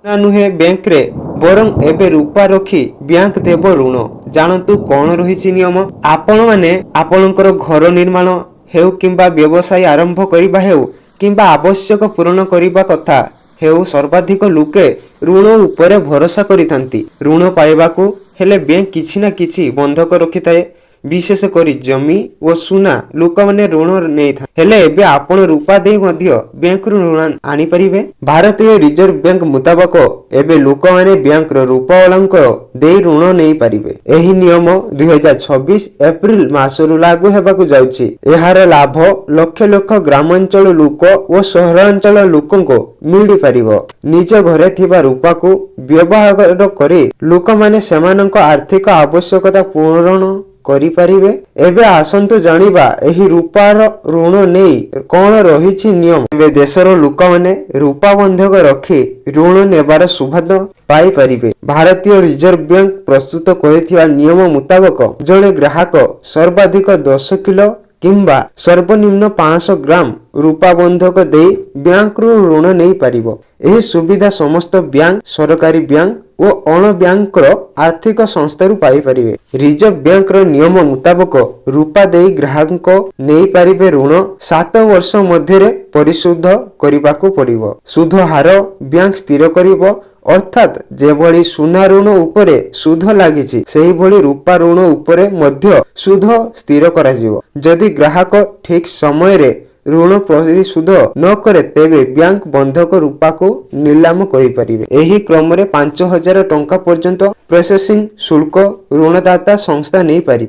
ना नुहे बैंक रे बरं एबे रूपा रखी बैंक देव ऋण जानतु कौन रही नियम। आपण माने आपणकर घर निर्माण हेउ किंबा व्यवसाय आरंभ करिबा हेउ किंबा आवश्यक पूर्ण करिबा कथा हेउ सर्वाधिक लोके ऋण उपरे भरोसा करिथांती। ऋण पाइबाकू हेले बैंक किछि ना किछि बंधक रखिथाए, विशेष करी जमी और सुना लोक माने ऋण नहीं था। हेले एबे आपण रूपा दे मध्य बैंक रु ऋण आनी परिबे। भारतीय रिजर्व बैंक मुताबक एबे लोक माने बैंक रो रूपा वालांको दे ऋण नहीं परिबे। एही नियम 2026 एप्रिल मासरु लागू हेबाकू जाउछि। एहार लाभ लक्ष लक्ष ग्रामांचल लोक और सहरांचल लोकंको मिली परिबो। निज घरे थिबा रूपा को व्यवहार करे लोक माने सेमानंको आर्थिक आवश्यकता पूर्ण करि परिबे। एबे आसंतु जानिबा एही रूपार ऋण नेई कोन रहिछि नियम। एबे देशर लोक माने रूपा बंधक रखी ऋण नेबार सुभाद पाई परिबे। भारतीय रिजर्व बैंक प्रस्तुत करिथिबा नियम मुताबक जणे ग्राहक सर्वाधिक 10 किलो किंबा सर्वनिम्न 500 ग्राम रूपा बंधक दे बैंक रु ऋण नहीं पारिबो। एही सुविधा समस्त बैंक, सरकारी बैंक और अण बैंक आर्थिक संस्था पाई परिबे। रिजर्व बैंक रो नियम मुताबक रूपा दे ग्राहक नहीं पारिबे ऋण 7 वर्ष मध्य परिशोध करिबाकू पड़िबो। सुध हार बैंक स्थिर करिबो, अर्थात जेभली सुना ऋण उपरे सुध लागिछि सेही भली रूपा ऋण उपरे मध्य सुध स्थिर करा जिवो। जदि ग्राहक ठीक समय रे ऋण परिशोध न करे तेबे बैंक बंधक रूपा को नीलाम करि परिबे। एही क्रम रे 5000 टंका पर्यंत प्रोसेसिंग शुल्क ऋणदाता संस्था नहीं पारि।